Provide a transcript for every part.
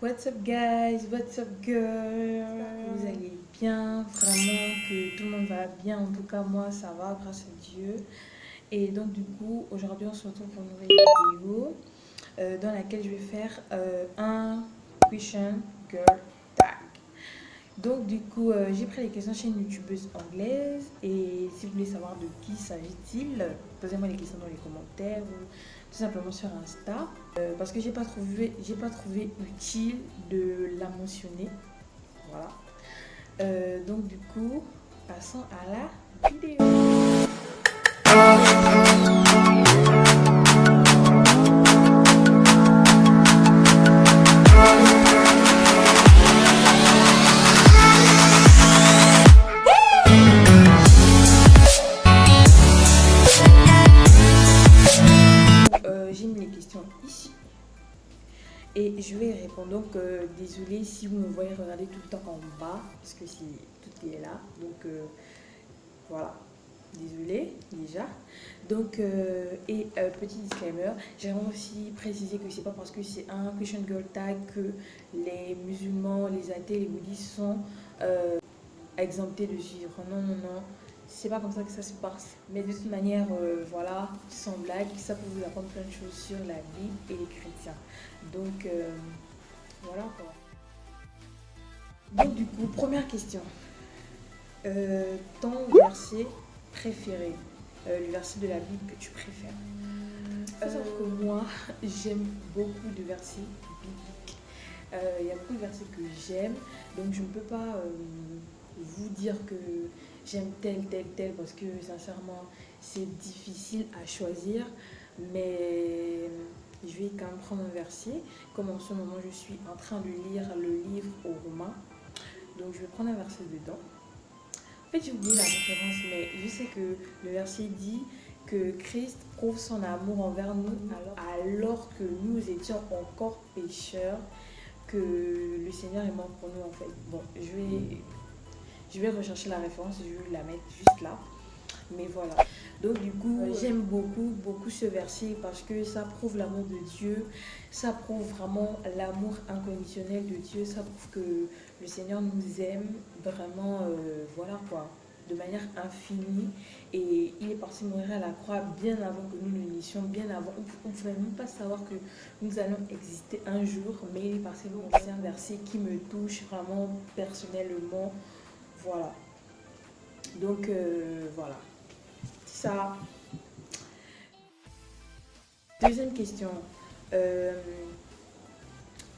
What's up guys, what's up girl? Vous allez bien, vraiment que tout le monde va bien, en tout cas moi ça va grâce à Dieu. Et donc du coup aujourd'hui on se retrouve pour une nouvelle vidéo dans laquelle je vais faire un question girl tag. Donc du coup j'ai pris les questions chez une youtubeuse anglaise et si vous voulez savoir de qui s'agit-il, posez-moi les questions dans les commentaires ou tout simplement sur Insta parce que j'ai pas trouvé utile de la mentionner. Voilà. Donc du coup passons à la vidéo. J'ai mis les questions ici et je vais y répondre. Donc désolé si vous me voyez regarder tout le temps en bas parce que tout est là. Donc voilà, désolé déjà. Donc petit disclaimer, j'aimerais aussi préciser que c'est pas parce que c'est un Christian Girl Tag que les musulmans, les athées, les bouddhistes sont exemptés de suivre. Non, non, non. C'est pas comme ça que ça se passe. Mais de toute manière, voilà, sans blague, ça peut vous apprendre plein de choses sur la Bible et les chrétiens. Donc, voilà quoi. Donc, du coup, première question. Ton verset préféré, le verset de la Bible que tu préfères. Sauf que moi, j'aime beaucoup de versets bibliques. Il y a beaucoup de versets que j'aime, donc je ne peux pas vous dire que j'aime tel, parce que sincèrement, c'est difficile à choisir. Mais je vais quand même prendre un verset. Comme en ce moment, je suis en train de lire le livre aux Romains. Donc, je vais prendre un verset dedans. En fait, j'ai oublié la référence, mais je sais que le verset dit que Christ prouve son amour envers nous alors que nous étions encore pécheurs, que le Seigneur est mort pour nous en fait. Bon, je vais rechercher la référence, je vais la mettre juste là. Mais voilà. Donc du coup, j'aime beaucoup ce verset parce que ça prouve l'amour de Dieu, ça prouve vraiment l'amour inconditionnel de Dieu, ça prouve que le Seigneur nous aime vraiment, voilà quoi, de manière infinie. Et il est parti mourir à la croix bien avant que nous ne naissions, bien avant. On ne pouvait même pas savoir que nous allons exister un jour, mais il est parti mourir. C'est un verset qui me touche vraiment personnellement. Voilà. Donc voilà. Ça. Deuxième question.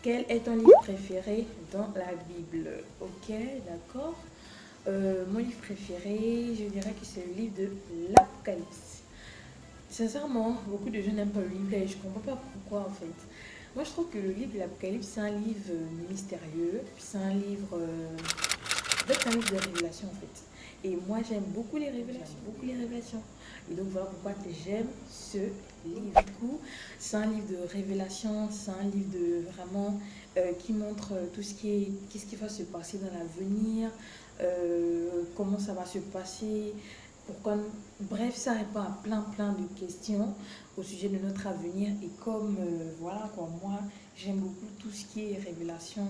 Quel est ton livre préféré dans la Bible? Ok, d'accord. Mon livre préféré, je dirais que c'est le livre de l'Apocalypse. Sincèrement, beaucoup de gens n'aiment pas le livre et je ne comprends pas pourquoi en fait. Moi, je trouve que le livre de l'Apocalypse, c'est un livre mystérieux, c'est un livre, en fait, c'est un livre de révélation en fait. Et moi, j'aime beaucoup les révélations, Et donc, voilà pourquoi j'aime ce livre. Du coup, c'est un livre de révélation, c'est un livre de vraiment qui montre tout ce qu'est-ce qui va se passer dans l'avenir, comment ça va se passer, pourquoi. Bref, ça répond à plein de questions au sujet de notre avenir. Et comme, voilà quoi, moi, j'aime beaucoup tout ce qui est révélation,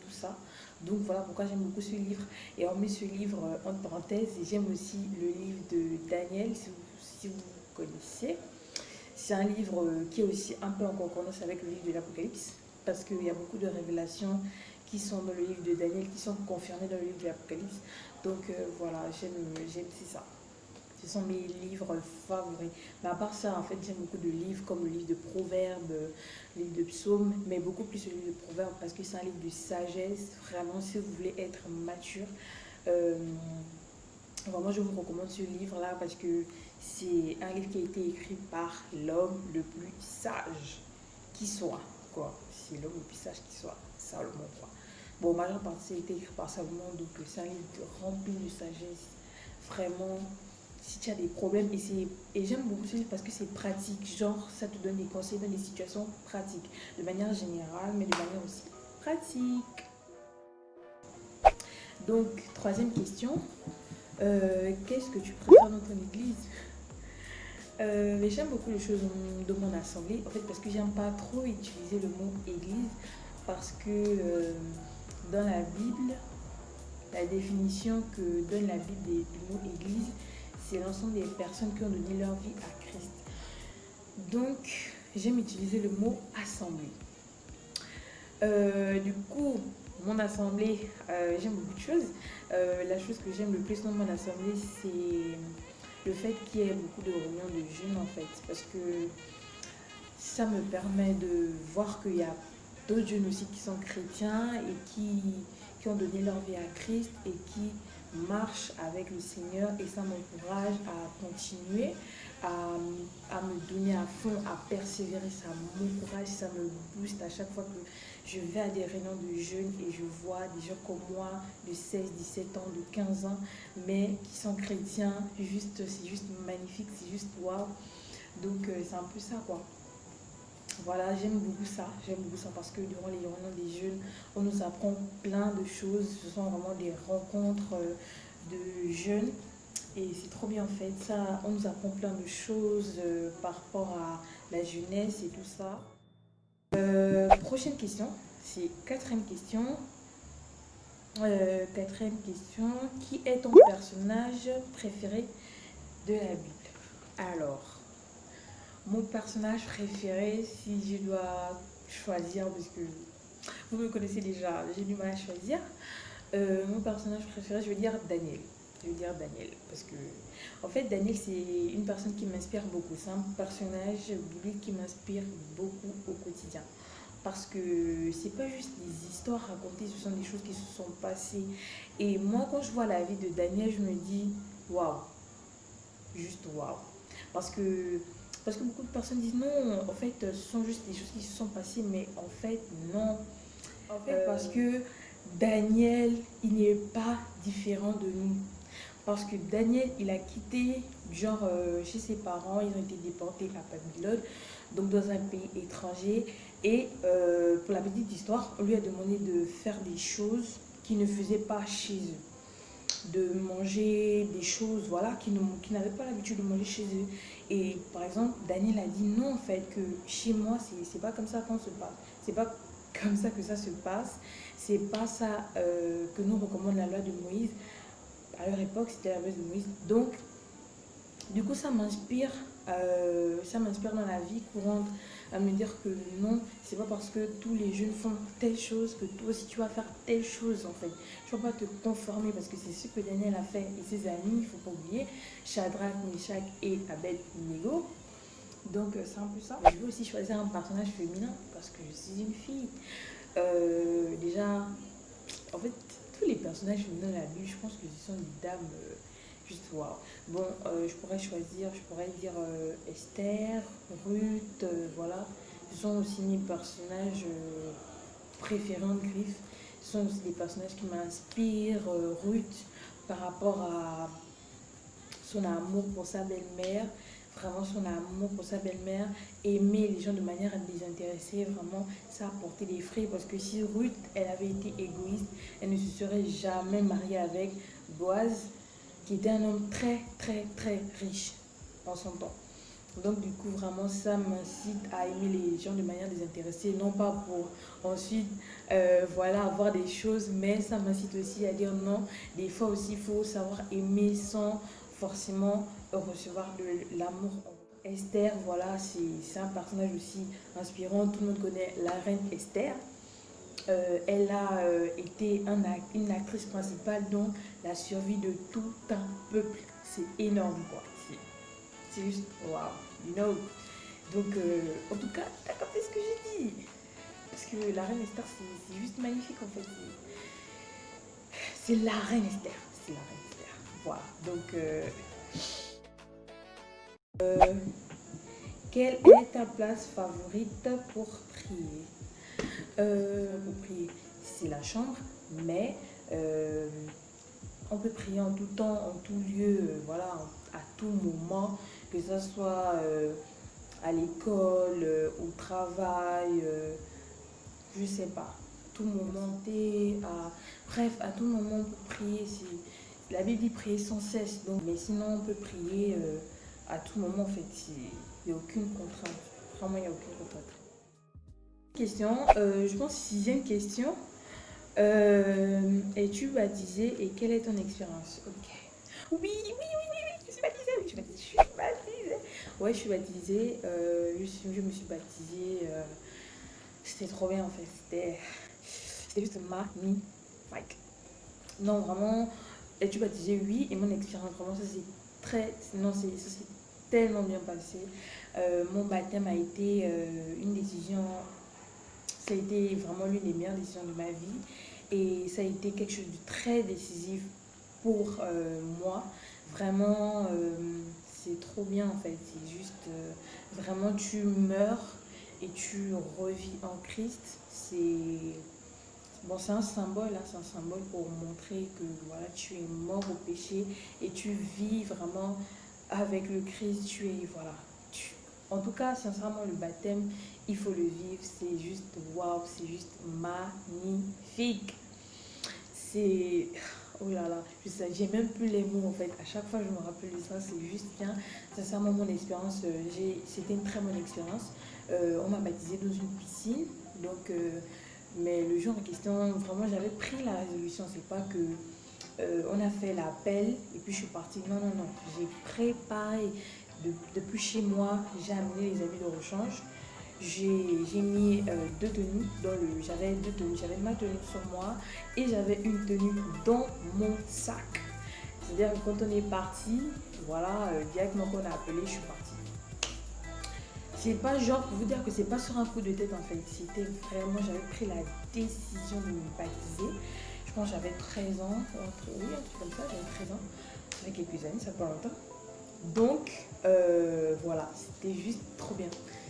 tout ça. Donc voilà pourquoi j'aime beaucoup ce livre. Et on met ce livre entre parenthèses. Et j'aime aussi le livre de Daniel, si vous connaissez. C'est un livre qui est aussi un peu en concordance avec le livre de l'Apocalypse. Parce qu'il y a beaucoup de révélations qui sont dans le livre de Daniel, qui sont confirmées dans le livre de l'Apocalypse. Donc voilà, j'aime c'est ça. Ce sont mes livres favoris. Mais à part ça, en fait, j'aime beaucoup de livres comme le livre de Proverbes, le livre de Psaumes, mais beaucoup plus le livre de Proverbes parce que c'est un livre de sagesse. Vraiment, si vous voulez être mature, vraiment, je vous recommande ce livre-là parce que c'est un livre qui a été écrit par l'homme le plus sage qui soit. Quoi. C'est l'homme le plus sage qui soit, Salomon. Quoi. Bon, majeure partie a été écrit par Salomon, donc c'est un livre rempli de sagesse. Vraiment, si tu as des problèmes, et j'aime beaucoup ce livre parce que c'est pratique, genre ça te donne des conseils dans des situations pratiques, de manière générale, mais de manière aussi pratique. Donc, troisième question, qu'est-ce que tu préfères dans ton église? J'aime beaucoup les choses de mon assemblée, en fait, parce que j'aime pas trop utiliser le mot église, parce que dans la Bible, la définition que donne la Bible du mot église, c'est l'ensemble des personnes qui ont donné leur vie à Christ. Donc, j'aime utiliser le mot assemblée. Du coup, mon assemblée, j'aime beaucoup de choses. La chose que j'aime le plus dans mon assemblée, c'est le fait qu'il y ait beaucoup de réunions de jeunes en fait. Parce que ça me permet de voir qu'il y a d'autres jeunes aussi qui sont chrétiens et qui ont donné leur vie à Christ et qui marchent avec le Seigneur. Et ça m'encourage à continuer, à me donner à fond, à persévérer. Ça m'encourage, ça me booste à chaque fois que je vais à des réunions de jeunes et je vois des gens comme moi de 16, 17 ans, de 15 ans, mais qui sont chrétiens. C'est juste magnifique, c'est juste waouh. Donc c'est un peu ça quoi. Voilà, j'aime beaucoup ça parce que durant les réunions des jeunes, on nous apprend plein de choses. Ce sont vraiment des rencontres de jeunes et c'est trop bien en fait. Ça, on nous apprend plein de choses par rapport à la jeunesse et tout ça. Prochaine question, c'est quatrième question. Quatrième question, qui est ton personnage préféré de la Bible? Alors, mon personnage préféré, si je dois choisir, parce que vous me connaissez déjà, j'ai du mal à choisir. Mon personnage préféré, je vais dire Daniel. Parce que, en fait, Daniel, c'est une personne qui m'inspire beaucoup. C'est un personnage biblique qui m'inspire beaucoup au quotidien. Parce que c'est pas juste des histoires racontées, ce sont des choses qui se sont passées. Et moi, quand je vois la vie de Daniel, je me dis, waouh, juste waouh. Parce que beaucoup de personnes disent non, en fait, ce sont juste des choses qui se sont passées, mais en fait, non. En fait, parce que Daniel, il n'est pas différent de nous. Parce que Daniel, il a quitté, genre, chez ses parents, ils ont été déportés à Babylone, donc dans un pays étranger. Et pour la petite histoire, on lui a demandé de faire des choses qu'il ne faisait pas chez eux, de manger des choses voilà, qui n'avaient pas l'habitude de manger chez eux. Et par exemple, Daniel a dit non, en fait, que chez moi, c'est pas comme ça qu'on se passe. C'est pas comme ça que ça se passe. C'est pas ça que nous recommande la loi de Moïse. À leur époque, c'était la loi de Moïse. Donc, du coup, ça m'inspire dans la vie courante à me dire que non, c'est pas parce que tous les jeunes font telle chose que toi aussi tu vas faire telle chose en fait. Tu vas pas te conformer parce que c'est ce que Daniel a fait et ses amis, il faut pas oublier, Shadrach, Meshach et Abed-Nego. Donc c'est un peu ça. Je vais aussi choisir un personnage féminin parce que je suis une fille. Déjà, en fait, tous les personnages féminins de la Bible, je pense que ce sont des dames juste waouh. Bon, je pourrais dire Esther, Ruth, voilà. Ce sont aussi mes personnages préférés en griffe. Ce sont aussi des personnages qui m'inspirent. Ruth, par rapport à son amour pour sa belle-mère, vraiment son amour pour sa belle-mère, aimer les gens de manière désintéressée, vraiment ça a porté des fruits parce que si Ruth, elle avait été égoïste, elle ne se serait jamais mariée avec Boaz, qui était un homme très très très riche en son temps. Donc du coup vraiment ça m'incite à aimer les gens de manière désintéressée, non pas pour ensuite voilà avoir des choses, mais ça m'incite aussi à dire non, des fois aussi il faut savoir aimer sans forcément recevoir de l'amour. Esther, voilà, c'est un personnage aussi inspirant, tout le monde connaît la reine Esther. Elle a été une actrice principale dans la survie de tout un peuple. C'est énorme quoi. C'est juste waouh, you know. Donc en tout cas, t'as capté ce que j'ai dit. Parce que la reine Esther, c'est juste magnifique en fait. C'est la reine Esther. C'est la reine Esther. Voilà. Donc quelle est ta place favorite pour prier? Pour prier, c'est la chambre, mais on peut prier en tout temps, en tout lieu, voilà, à tout moment, que ce soit à l'école, au travail, je sais pas, tout moment, bref, à tout moment on peut prier. La Bible dit prier sans cesse, donc, mais sinon on peut prier à tout moment en fait, il n'y a aucune contrainte, vraiment il n'y a aucune contrainte. Question, je pense sixième question. Es-tu baptisé et quelle est ton expérience? Ok. Oui, oui, oui, oui, oui, je suis baptisée, oui, je suis baptisée. Ouais, je suis baptisée. Je me suis baptisée. C'était trop bien en fait. C'était juste magnifique. Non, vraiment, es-tu baptisée? Oui. Et mon expérience, vraiment, ça c'est très. Non, ça s'est tellement bien passé. Mon baptême a été une décision. Ça a été vraiment l'une des meilleures décisions de ma vie. Et ça a été quelque chose de très décisif pour moi. Vraiment, c'est trop bien en fait. C'est juste, vraiment, tu meurs et tu revis en Christ. Bon, c'est un symbole, hein, c'est un symbole pour montrer que voilà, tu es mort au péché et tu vis vraiment avec le Christ. Tu es, voilà. En tout cas, sincèrement, le baptême, il faut le vivre. C'est juste waouh, c'est juste magnifique. C'est. Oh là là, j'ai même plus les mots en fait. À chaque fois, je me rappelle de ça, c'est juste bien. Sincèrement, mon expérience, c'était une très bonne expérience. On m'a baptisé dans une piscine. Donc, mais le jour en question, vraiment, j'avais pris la résolution. C'est pas que on a fait l'appel et puis je suis partie. Non, non, non. J'ai préparé depuis chez moi. J'ai amené les habits de rechange. J'ai mis deux tenues j'avais deux tenues, j'avais ma tenue sur moi et j'avais une tenue dans mon sac. C'est-à-dire que quand on est parti, voilà, directement qu'on a appelé, je suis partie. C'est pas genre pour vous dire que c'est pas sur un coup de tête en fait. C'était vraiment, j'avais pris la décision de me baptiser. Je pense que j'avais 13 ans, oui, un truc comme ça, j'avais 13 ans. Ça fait quelques années, ça fait pas longtemps. Donc, voilà, c'était juste trop bien.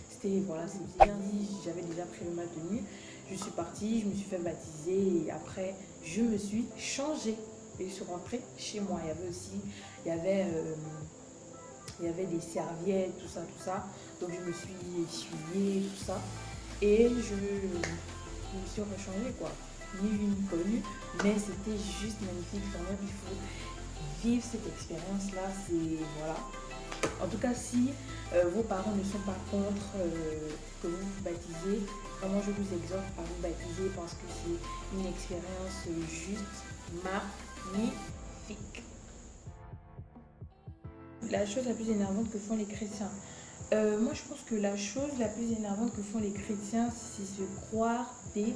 C'était, voilà, c'est bien dit, j'avais déjà prévu ma tenue. Je suis partie, je me suis fait baptiser et après, je me suis changée. Et je suis rentrée chez moi. Il y avait aussi, il y avait, il y avait des serviettes, tout ça, tout ça. Donc, je me suis essuyée, tout ça. Et je me suis rechangée, quoi. Ni une ni connue, mais c'était juste magnifique. Vraiment, il faut vivre cette expérience-là. C'est, voilà. En tout cas, si vos parents ne sont pas contre que vous vous baptisez, vraiment je vous exhorte à vous baptiser parce que c'est une expérience juste magnifique. La chose la plus énervante que font les chrétiens. Moi, je pense que la chose la plus énervante que font les chrétiens, c'est se croire des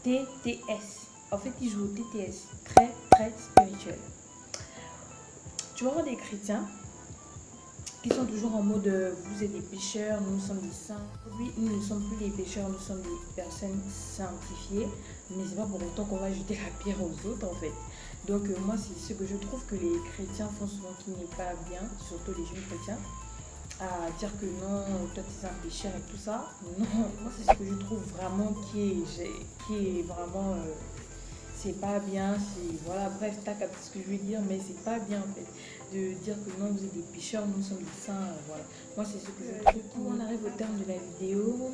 TTS. En fait, ils jouent au TTS, très très spirituel. Tu vas voir des chrétiens qui sont toujours en mode vous êtes des pécheurs, nous sommes des saints. Oui, nous ne sommes plus des pécheurs, nous sommes des personnes sanctifiées, mais c'est pas pour autant qu'on va jeter la pierre aux autres en fait. Donc moi c'est ce que je trouve que les chrétiens font souvent qui n'est pas bien, surtout les jeunes chrétiens, à dire que non, toi tu es un pécheur et tout ça. Non, moi c'est ce que je trouve vraiment qui est vraiment c'est pas bien, c'est voilà, bref, t'as capté ce que je veux dire, mais c'est pas bien en fait de dire que non, vous êtes des pécheurs, nous sommes des saints, voilà. Moi, c'est ce que je trouve. Du coup, on arrive au terme de la vidéo.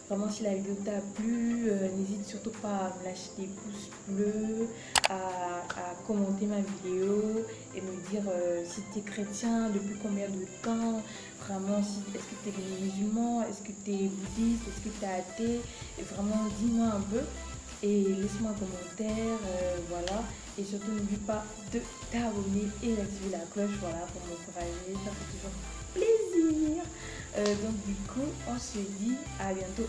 Vraiment, si la vidéo t'a plu, n'hésite surtout pas à me lâcher des pouces bleus, à commenter ma vidéo et me dire si tu es chrétien, depuis combien de temps, vraiment, est-ce que tu es musulman, est-ce que tu es bouddhiste, est-ce que tu es athée, et vraiment, dis-moi un peu. Et laisse-moi un commentaire, voilà. Et surtout, n'oublie pas de t'abonner et d'activer la cloche, voilà, pour m'encourager. Ça fait toujours plaisir. Donc, du coup, on se dit à bientôt.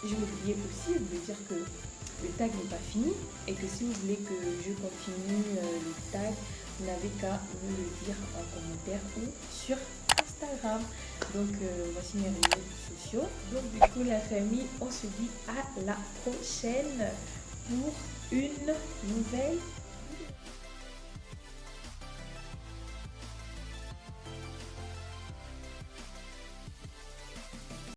Je oublié aussi de vous dire que le tag n'est pas fini et que si vous voulez que je continue le tag, vous n'avez qu'à me le dire en commentaire ou sur Instagram. Donc voici mes réseaux sociaux. Donc du coup la famille, on se dit à la prochaine pour une nouvelle